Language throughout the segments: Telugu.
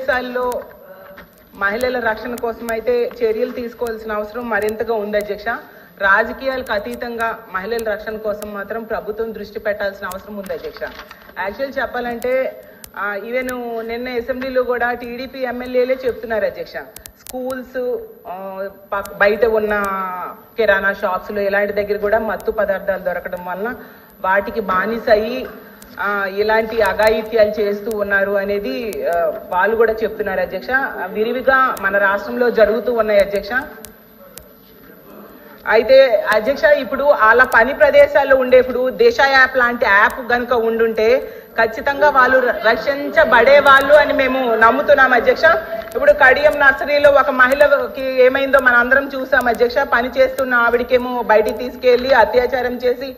ప్రదేశాల్లో మహిళల రక్షణ కోసం అయితే చర్యలు తీసుకోవాల్సిన అవసరం మరింతగా ఉంది అధ్యక్ష. రాజకీయాలకు అతీతంగా మహిళల రక్షణ కోసం మాత్రం ప్రభుత్వం దృష్టి పెట్టాల్సిన అవసరం ఉంది అధ్యక్ష. యాక్చువల్ చెప్పాలంటే ఈవెన్ నిన్న అసెంబ్లీలో కూడా టీడీపీ ఎమ్మెల్యేలే చెప్తున్నారు అధ్యక్ష, స్కూల్స్ బయట ఉన్న కిరాణా షాప్స్లో ఇలాంటి దగ్గర కూడా మత్తు పదార్థాలు దొరకడం వలన వాటికి బానిస అయ్యి ఇలాంటి అఘాయిత్యాలు చేస్తూ ఉన్నారు అనేది వాళ్ళు కూడా చెప్తున్నారు అధ్యక్ష. విరివిగా మన రాష్ట్రంలో జరుగుతూ ఉన్నాయి అధ్యక్ష. అయితే అధ్యక్ష, ఇప్పుడు వాళ్ళ పని ప్రదేశాల్లో ఉండేప్పుడు దిశ యాప్ లాంటి యాప్ కనుక ఉండుంటే ఖచ్చితంగా వాళ్ళు రక్షించబడే వాళ్ళు అని మేము నమ్ముతున్నాం అధ్యక్ష. ఇప్పుడు కడియం నర్సరీలో ఒక మహిళకి ఏమైందో మన అందరం చూసాం అధ్యక్ష. పని చేస్తున్న ఆవిడకేమో బయటికి తీసుకెళ్లి అత్యాచారం చేసి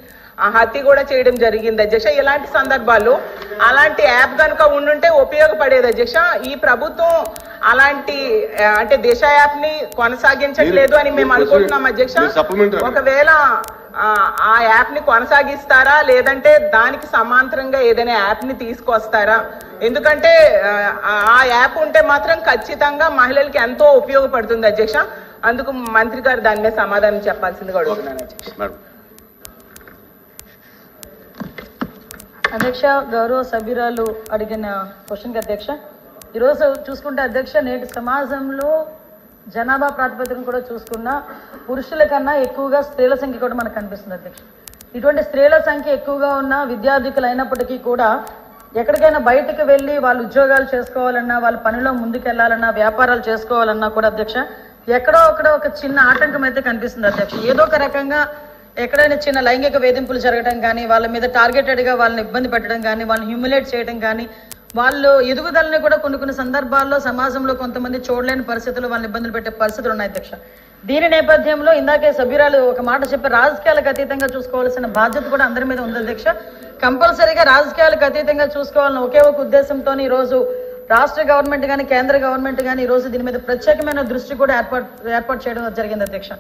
హత్య కూడా చేయడం జరిగింది అధ్యక్ష. ఇలాంటి సందర్భాల్లో అలాంటి యాప్ కనుక ఉండుంటే ఉపయోగపడేది అధ్యక్ష. ఈ ప్రభుత్వం అలాంటి అంటే దిశ యాప్ ని కొనసాగించట్లేదు అని మేము అనుకుంటున్నాం అధ్యక్ష. ఒకవేళ ఆ యాప్ ని కొనసాగిస్తారా లేదంటే దానికి సమాంతరంగా ఏదైనా యాప్ ని తీసుకొస్తారా? ఎందుకంటే ఆ యాప్ ఉంటే మాత్రం ఖచ్చితంగా మహిళలకి ఎంతో ఉపయోగపడుతుంది అధ్యక్ష. అందుకు మంత్రి గారు దాని మీద సమాధానం చెప్పాల్సిందిగా అడుగుతున్నాను అధ్యక్ష. అధ్యక్ష, గౌరవ సభ్యురాలు అడిగిన క్వశ్చన్కి అధ్యక్ష, ఈరోజు చూసుకుంటే అధ్యక్ష, నేటి సమాజంలో జనాభా ప్రాతిపదికన కూడా చూసుకున్న పురుషుల కన్నా ఎక్కువగా స్త్రీల సంఖ్య కూడా మనకు కనిపిస్తుంది అధ్యక్ష. ఇటువంటి స్త్రీల సంఖ్య ఎక్కువగా ఉన్న విద్యార్థికులు అయినప్పటికీ కూడా ఎక్కడికైనా బయటకు వెళ్ళి వాళ్ళు ఉద్యోగాలు చేసుకోవాలన్నా, వాళ్ళ పనిలో ముందుకెళ్లాలన్నా, వ్యాపారాలు చేసుకోవాలన్నా కూడా అధ్యక్ష ఎక్కడో ఒక చిన్న ఆటంకం అయితే కనిపిస్తుంది అధ్యక్ష. ఏదో ఒక రకంగా ఎక్కడైనా చిన్న లైంగిక వేధింపులు జరగడం కానీ, వాళ్ళ మీద టార్గెటెడ్గా వాళ్ళని ఇబ్బంది పెట్టడం కానీ, వాళ్ళని హ్యూమిలేట్ చేయడం కానీ, వాళ్ళు ఎదుగుదలని కూడా కొన్ని సందర్భాల్లో సమాజంలో కొంతమంది చూడలేని పరిస్థితులు వాళ్ళని ఇబ్బందులు పెట్టే పరిస్థితులు ఉన్నాయి అధ్యక్ష. దీని నేపథ్యంలో ఇందాకే సభ్యురాలు ఒక మాట చెప్పి రాజకీయాలకు అతీతంగా చూసుకోవాల్సిన బాధ్యత కూడా అందరి మీద ఉంది అధ్యక్ష. కంపల్సరీగా రాజకీయాలకు అతీతంగా చూసుకోవాలని ఒకే ఒక ఉద్దేశంతో ఈరోజు రాష్ట్ర గవర్నమెంట్ కానీ కేంద్ర గవర్నమెంట్ కానీ ఈరోజు దీని మీద ప్రత్యేకమైన దృష్టి కూడా ఏర్పాటు చేయడం జరిగింది అధ్యక్ష.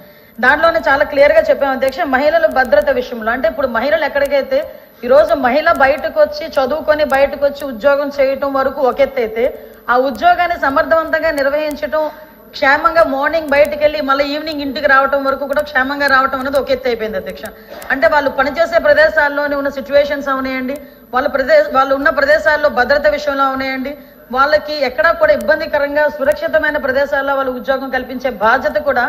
దాంట్లోనే చాలా క్లియర్గా చెప్పాము అధ్యక్ష, మహిళల భద్రత విషయంలో. అంటే ఇప్పుడు మహిళలు ఎక్కడికైతే ఈరోజు మహిళ బయటకు వచ్చి చదువుకొని బయటకు వచ్చి ఉద్యోగం చేయటం వరకు ఒక ఎత్తు అయితే, ఆ ఉద్యోగాన్ని సమర్థవంతంగా నిర్వహించడం, క్షేమంగా మార్నింగ్ బయటకు వెళ్ళి మళ్ళీ ఈవినింగ్ ఇంటికి రావడం వరకు కూడా క్షేమంగా రావడం అనేది ఒక ఎత్తు అయిపోయింది అధ్యక్ష. అంటే వాళ్ళు పనిచేసే ప్రదేశాల్లోనే ఉన్న సిచ్యువేషన్స్ అవునాయండి, వాళ్ళు ఉన్న ప్రదేశాల్లో భద్రత విషయంలో అవునాయండి, వాళ్ళకి ఎక్కడా కూడా ఇబ్బందికరంగా సురక్షితమైన ప్రదేశాల్లో వాళ్ళు ఉద్యోగం కల్పించే బాధ్యత కూడా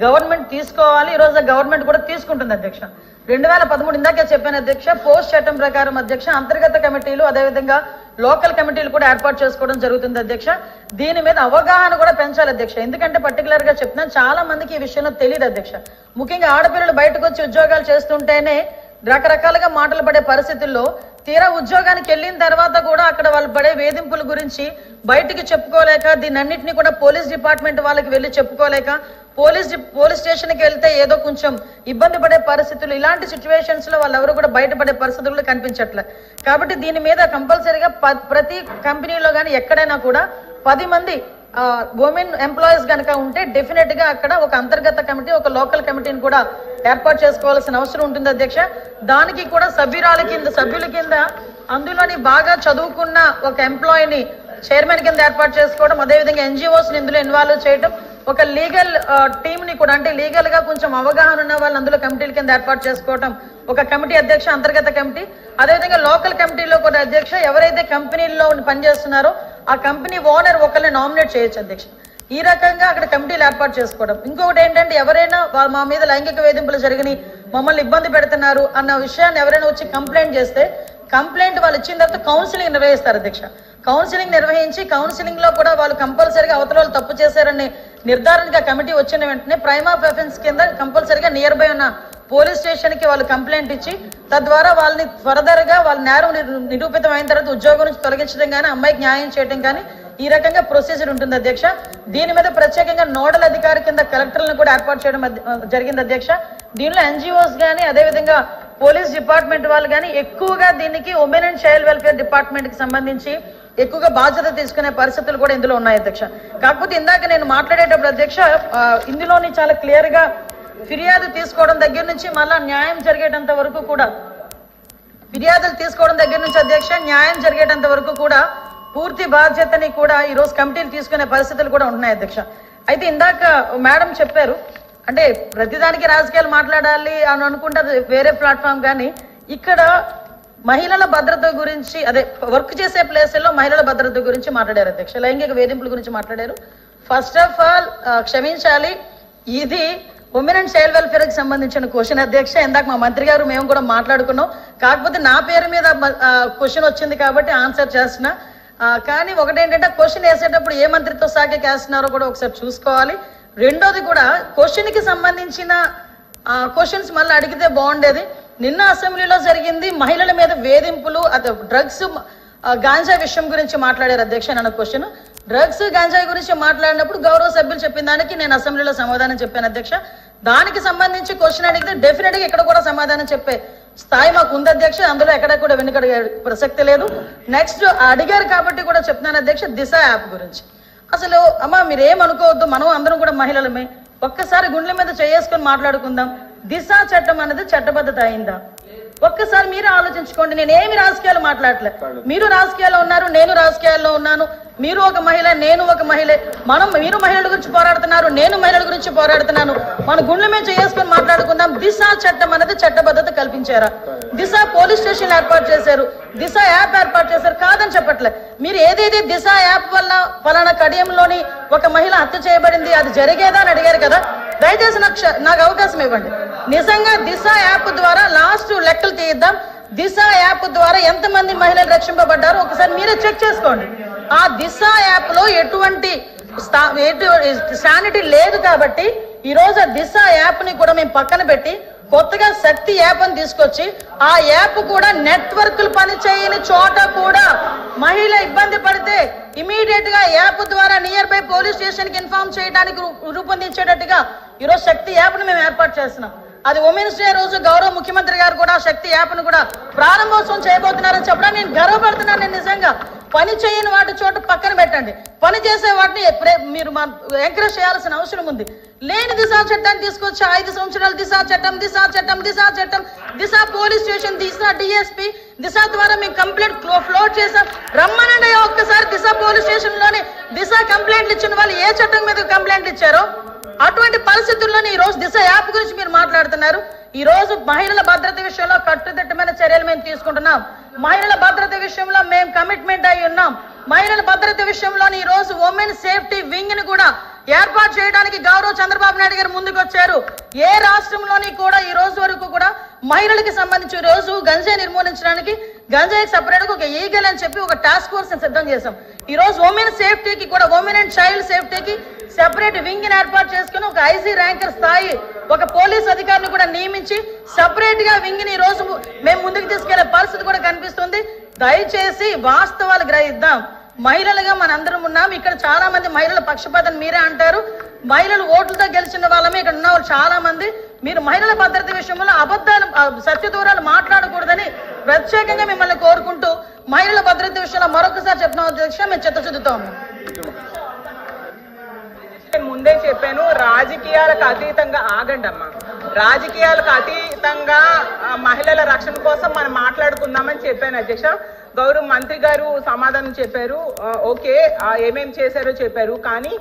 గవర్నమెంట్ తీసుకోవాలి. ఈరోజు గవర్నమెంట్ కూడా తీసుకుంటుంది అధ్యక్ష. 2013 ఇందాకే చెప్పాను అధ్యక్ష, పోస్ట్ చట్టం ప్రకారం అధ్యక్ష అంతర్గత కమిటీలు అదేవిధంగా లోకల్ కమిటీలు కూడా ఏర్పాటు చేసుకోవడం జరుగుతుంది అధ్యక్ష. దీని మీద అవగాహన కూడా పెంచాలి అధ్యక్ష. ఎందుకంటే పర్టికులర్ గా చెప్తున్నాను, చాలా మందికి ఈ విషయంలో తెలియదు అధ్యక్ష. ముఖ్యంగా ఆడపిల్లలు బయటకు వచ్చి ఉద్యోగాలు చేస్తుంటేనే రకరకాలుగా మాటలు పడే పరిస్థితుల్లో తీరా ఉద్యోగానికి వెళ్ళిన తర్వాత కూడా అక్కడ వాళ్ళు పడే వేధింపుల గురించి బయటికి చెప్పుకోలేక, దీన్ని అన్నింటినీ కూడా పోలీస్ డిపార్ట్మెంట్ వాళ్ళకి వెళ్ళి చెప్పుకోలేక, పోలీస్ స్టేషన్కి వెళ్తే ఏదో కొంచెం ఇబ్బంది పడే పరిస్థితులు, ఇలాంటి సిచ్యువేషన్స్ లో వాళ్ళు ఎవరు కూడా బయటపడే పరిస్థితులు కనిపించట్లే. కాబట్టి దీని మీద కంపల్సరీగా ప్రతి కంపెనీలో కానీ ఎక్కడైనా కూడా 10 మంది ఉమెన్ ఎంప్లాయీస్ కనుక ఉంటే డెఫినెట్ గా అక్కడ ఒక అంతర్గత కమిటీ, ఒక లోకల్ కమిటీని కూడా ఏర్పాటు చేసుకోవాల్సిన అవసరం ఉంటుంది అధ్యక్ష. దానికి కూడా సభ్యుల కింద అందులోని బాగా చదువుకున్న ఒక ఎంప్లాయీని చైర్మన్ కింద ఏర్పాటు చేసుకోవడం, అదేవిధంగా ఎన్జిఓస్ ని ఇందులో ఇన్వాల్వ్ చేయడం, ఒక లీగల్ టీమ్ ని కూడా అంటే లీగల్ గా కొంచెం అవగాహన ఉన్న వాళ్ళు అందులో కమిటీల కింద ఏర్పాటు చేసుకోవడం, ఒక కమిటీ అధ్యక్ష అంతర్గత కమిటీ, అదేవిధంగా లోకల్ కమిటీలో కూడా అధ్యక్ష ఎవరైతే కంపెనీల్లో పనిచేస్తున్నారో ఆ కంపెనీ ఓనర్ ఒకరిని నామినేట్ చేయొచ్చు అధ్యక్ష. ఈ రకంగా అక్కడ కమిటీలు ఏర్పాటు చేసుకోవడం. ఇంకొకటి ఏంటంటే, ఎవరైనా మా మీద లైంగిక వేధింపులు జరిగినాయి, మమ్మల్ని ఇబ్బంది పెడుతున్నారు అన్న విషయాన్ని ఎవరైనా వచ్చి కంప్లైంట్ చేస్తే కంప్లైంట్ వాళ్ళు ఇచ్చిన తర్వాత కౌన్సిలింగ్ నిర్వహిస్తారు అధ్యక్ష. కౌన్సిలింగ్ నిర్వహించి కౌన్సిలింగ్ లో కూడా వాళ్ళు కంపల్సరీగా అవతల వాళ్ళు తప్పు చేశారని నిర్ధారణగా కమిటీ వచ్చిన వెంటనే ప్రైమ్ ఆఫ్ అఫెన్స్ కింద కంపల్సరీగా నియర్ బై ఉన్న పోలీస్ స్టేషన్ కి వాళ్ళు కంప్లైంట్ ఇచ్చి తద్వారా వాళ్ళని ఫర్దర్ గా వాళ్ళ నేరం నిరూపితం అయిన తర్వాత ఉద్యోగం నుంచి తొలగించడం కానీ, అమ్మాయికి న్యాయం చేయడం కానీ, ఈ రకంగా ప్రొసీజర్ ఉంటుంది అధ్యక్ష. దీని మీద ప్రత్యేకంగా నోడల్ అధికారి కింద కలెక్టర్లను కూడా ఏర్పాటు చేయడం జరిగింది అధ్యక్ష. దీనిలో ఎన్జిఓస్ కానీ అదేవిధంగా పోలీస్ డిపార్ట్మెంట్ వాళ్ళు కానీ ఎక్కువగా దీనికి women and child welfare department కి సంబంధించి ఎక్కువగా బాధ్యత తీసుకునే పరిస్థితులు కూడా ఇందులో ఉన్నాయి అధ్యక్ష. కాకపోతే ఇందాక నేను మాట్లాడేటప్పుడు అధ్యక్ష ఇందులోని చాలా క్లియర్ గా ఫిర్యాదు తీసుకోవడం దగ్గర నుంచి మళ్ళా న్యాయం జరిగేటంత వరకు కూడా, ఫిర్యాదులు తీసుకోవడం దగ్గర నుంచి అధ్యక్ష న్యాయం జరిగేటంత వరకు కూడా పూర్తి బాధ్యతని కూడా ఈ రోజు కమిటీలు తీసుకునే పరిస్థితులు కూడా ఉన్నాయి అధ్యక్ష. అయితే ఇందాక మేడం చెప్పారు, అంటే ప్రతిదానికి రాజకీయాలు మాట్లాడాలి అని అనుకుంటే వేరే ప్లాట్ఫామ్, కానీ ఇక్కడ మహిళల భద్రత గురించి, అదే వర్క్ చేసే ప్లేసుల్లో మహిళల భద్రత గురించి మాట్లాడారు అధ్యక్ష. లైంగిక వేధింపుల గురించి మాట్లాడారు. ఫస్ట్ ఆఫ్ ఆల్ క్షమించాలి, ఇది ఉమెన్ అండ్ చైల్డ్ వెల్ఫేర్ కి సంబంధించిన క్వశ్చన్ అధ్యక్ష. ఇందాక మా మంత్రి గారు మేము కూడా మాట్లాడుకున్నాం, కాకపోతే నా పేరు మీద క్వశ్చన్ వచ్చింది కాబట్టి ఆన్సర్ చేస్తున్నా. కానీ ఒకటేంటంటే క్వశ్చన్ వేసేటప్పుడు ఏ మంత్రిత్వ శాఖకి వేస్తున్నారో కూడా ఒకసారి చూసుకోవాలి. రెండోది కూడా క్వశ్చన్ కి సంబంధించిన క్వశ్చన్స్ మళ్ళీ అడిగితే బాగుండేది. నిన్న అసెంబ్లీలో జరిగింది మహిళల మీద వేధింపులు, డ్రగ్స్ గాంజా విషయం గురించి మాట్లాడారు అధ్యక్ష. నన్ను క్వశ్చన్ డ్రగ్స్ గాంజాయి గురించి మాట్లాడినప్పుడు గౌరవ సభ్యులు చెప్పిన దానికి నేను అసెంబ్లీలో సమాధానం చెప్పాను అధ్యక్ష. దానికి సంబంధించి క్వశ్చన్ అడిగితే డెఫినెట్ గా ఇక్కడ కూడా సమాధానం చెప్పే స్థాయి మాకు ఉంది అధ్యక్ష. అందులో ఎక్కడ కూడా వెనుకడిగే ప్రసక్తి లేదు. నెక్స్ట్ అడిగారు కాబట్టి కూడా చెప్తున్నాను అధ్యక్ష, దిశ యాప్ గురించి. అసలు అమ్మా మీరేమనుకోవద్దు, మనం అందరం కూడా మహిళలమే. ఒక్కసారి గుండెల మీద చేసుకొని మాట్లాడుకుందాం. దిశ చట్టం అనేది చట్టబద్ధత అయిందా? ఒక్కసారి మీరు ఆలోచించుకోండి. నేనేమి రాజకీయాలు మాట్లాడలే, మీరు రాజకీయాల్లో ఉన్నారు, నేను రాజకీయాల్లో ఉన్నాను. మీరు ఒక మహిళ, నేను ఒక మహిళే. మీరు మహిళల గురించి పోరాడుతున్నారు, నేను మహిళల గురించి పోరాడుతున్నాను. మన గుండెల మీద చేసుకొని మాట్లాడుకుందాం. దిశ చట్టం అనేది చట్టబద్ధత కల్పించారా? దిశ పోలీస్ స్టేషన్ ఏర్పాటు చేశారు, దిశ యాప్ ఏర్పాటు చేశారు, కాదని చెప్పట్లే. మీరు ఏదైతే దిశ యాప్ వల్ల ఫలానా కడియంలోని ఒక మహిళ హత్య చేయబడింది, అది జరిగేదా అని అడిగారు కదా. దయచేసి నాకు అవకాశం ఇవ్వండి. నిజంగా దిశ యాప్ ద్వారా లాస్ట్ లెక్కలు తీద్దాం. దిశ యాప్ ద్వారా ఎంతమంది మహిళలు రక్షింపబడ్డారో ఒకసారి మీరే చెక్ చేసుకోండి. ఆ దిశ యాప్ లో ఎటువంటి శానిటీ లేదు కాబట్టి ఈ రోజు ఆ దిశ యాప్ ని కూడా మేము పక్కన పెట్టి కొత్తగా శక్తి యాప్ అని తీసుకొచ్చి, ఆ యాప్ కూడా నెట్వర్క్లు పనిచేయని చోట కూడా మహిళ ఇబ్బంది పడితే ఇమీడియట్ గా యాప్ ద్వారా నియర్ బై పోలీస్ స్టేషన్ కి ఇన్ఫార్మ్ చేయడానికి రూపొందించేటట్టుగా ఈరోజు శక్తి యాప్ ని మేము ఏర్పాటు చేస్తున్నాం. అది ఉమెన్స్ డే రోజు గౌరవ ముఖ్యమంత్రి గారు కూడా శక్తి యాప్ ను కూడా ప్రారంభోత్సవం చేయబోతున్నారని చెప్పడానికి నేను గర్వపడుతున్నాను. నేను నిజంగా పని చేయని వాటి చోట పక్కన పెట్టండి, పని చేసే వాటిని మీరు ఎంకరేజ్ చేయాల్సిన అవసరం ఉంది. లేని దిశా చట్టాన్ని తీసుకొచ్చి 5 సంవత్సరాలు దిశా చట్టం, దిశా చట్టం, దిశా చట్టం, దిశా పోలీస్ స్టేషన్, దిశా డిఎస్పీ, దిశా ద్వారా మేము కంప్లైంట్ ఫ్లోట్ చేసాం. రమ్మనండి ఒక్కసారి దిశా పోలీస్ స్టేషన్ లోనే దిశా కంప్లైంట్లు ఇచ్చిన వాళ్ళు ఏ చట్టం మీద కంప్లైంట్ ఇచ్చారో అటువంటి పరిస్థితుల్లోనే ఈ రోజు దిశ యాప్ గురించి మీరు మాట్లాడుతున్నారు. ఈ రోజు మహిళల భద్రత విషయంలో కట్టుదిట్టమైన చర్యలు మేము తీసుకుంటున్నాం. మహిళల భద్రత విషయంలో మేము కమిట్మెంట్ అయి ఉన్నాం. మహిళల భద్రత విషయంలో ఈ రోజు ఉమెన్ సేఫ్టీ వింగ్ ని కూడా ఏర్పాటు చేయడానికి గౌరవ చంద్రబాబు నాయుడు గారు ముందుకు వచ్చారు. ఏ రాష్ట్రంలోని కూడా ఈ రోజు వరకు కూడా మహిళలకి సంబంధించి ఈ రోజు గంజాయి నిర్మూలించడానికి గంజాయికి సపరేట్ గా ఒక ఈగల్ అని చెప్పి ఒక టాస్క్ ఫోర్స్ సిద్ధం చేశాం. ఈ రోజు ఉమెన్ సేఫ్టీకి కూడా, ఉమెన్ అండ్ చైల్డ్ సేఫ్టీకి సెపరేట్ వింగ్ ని ఏర్పాటు చేసుకుని ఒక ఐజీ ర్యాంకర్ స్థాయి ఒక పోలీస్ అధికారిని కూడా నియమించి సెపరేట్ గా వింగ్ ని ఈ రోజు మేము ముందుకు తీసుకెళ్లే పరిస్థితి కూడా కనిపిస్తుంది. దయచేసి వాస్తవాలు గ్రహిద్దాం. మహిళలుగా మనందరం ఉన్నాం. ఇక్కడ చాలా మంది మహిళల పక్షపాతం మీరే అంటారు. మహిళలు ఓట్లతో గెలిచిన వాళ్ళమే ఇక్కడ ఉన్న వాళ్ళు చాలా మంది. మీరు మహిళల భద్రత విషయంలో అబద్ధాలు, సత్యదూరాలు మాట్లాడకూడదని ప్రత్యేకంగా మిమ్మల్ని కోరుకుంటూ మహిళల భద్రత విషయంలో మరొకసారి చెప్పిన అధ్యక్ష మేము చిత్తశుద్ధితో ఉన్నాం. ముందే చెప్పాను, రాజకీయాలకు అతీతంగా ఆగండి అమ్మా. రాజకీయాలకు అతీతంగా మహిళల రక్షణ కోసం మనం మాట్లాడుకుందామని చెప్పాను అధ్యక్ష. గౌరవ మంత్రి గారు సమాధానం చెప్పారు, ఓకే ఏమేం చేశారో చెప్పారు. కానీ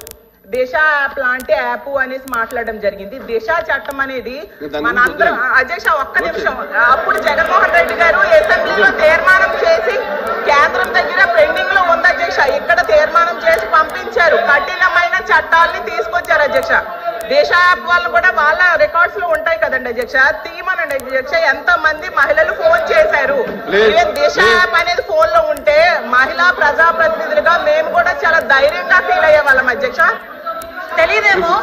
దిశ యాప్ లాంటి యాప్ అనేసి మాట్లాడడం జరిగింది. దిశ చట్టం అనేది మనందరం అధ్యక్ష ఒక్క నిమిషం, అప్పుడు జగన్మోహన్ రెడ్డి గారు అసెంబ్లీలో తీర్మానం చేసి కేంద్రం దగ్గర పెండింగ్ లో ఉంది అధ్యక్ష. ఇక్కడ తీర్మానం చేసి పంపించారు, కఠినమైన చట్టాలని తీసుకొచ్చారు అధ్యక్ష. దిశ యాప్ వాళ్ళు కూడా వాళ్ళ రికార్డ్స్ లో ఉంటాయి కదండి అధ్యక్ష, తీయమనండి అధ్యక్ష. ఎంత మంది మహిళలు ఫోన్ చేశారు. దిశ యాప్ అనేది ఫోన్ లో ఉంటే మహిళా ప్రజాప్రతినిధులుగా మేము కూడా చాలా ధైర్యంగా ఫీల్ అయ్యే వాళ్ళం అధ్యక్ష. తెలియదేమో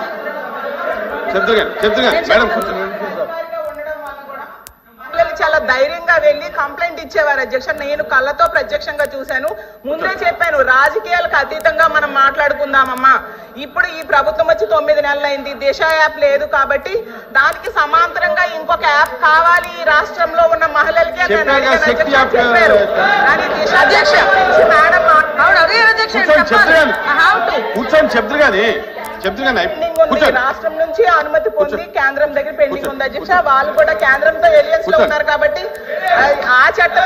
మహిళలు చాలా ధైర్యంగా వెళ్ళి కంప్లైంట్ ఇచ్చేవారు అధ్యక్ష. నేను కళ్ళతో ప్రత్యక్షంగా చూశాను. ముందే చెప్పాను, రాజకీయాలకు అతీతంగా మనం మాట్లాడుకుందామమ్మా. ఇప్పుడు ఈ ప్రభుత్వం వచ్చి 9 నెలలైంది, దిశ యాప్ లేదు కాబట్టి దానికి సమాంతరంగా ఇంకొక యాప్ కావాలి ఈ రాష్ట్రంలో ఉన్న మహిళలకి చెప్పారు. కానీ దిశ అధ్యక్ష మేడం రాష్ట్రం నుంచి అనుమతి పొంది కేంద్రం దగ్గర పెండింగ్ ఉంది అధ్యక్ష. వాళ్ళు కూడా కేంద్రంతో ఎలియన్స్ లో ఉన్నారు కాబట్టి ఆ చట్టం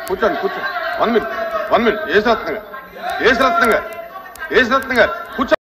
కూర్చోండి కూర్చోండి 1 మినిట్ ఏసు రత్నం గారు కూర్చో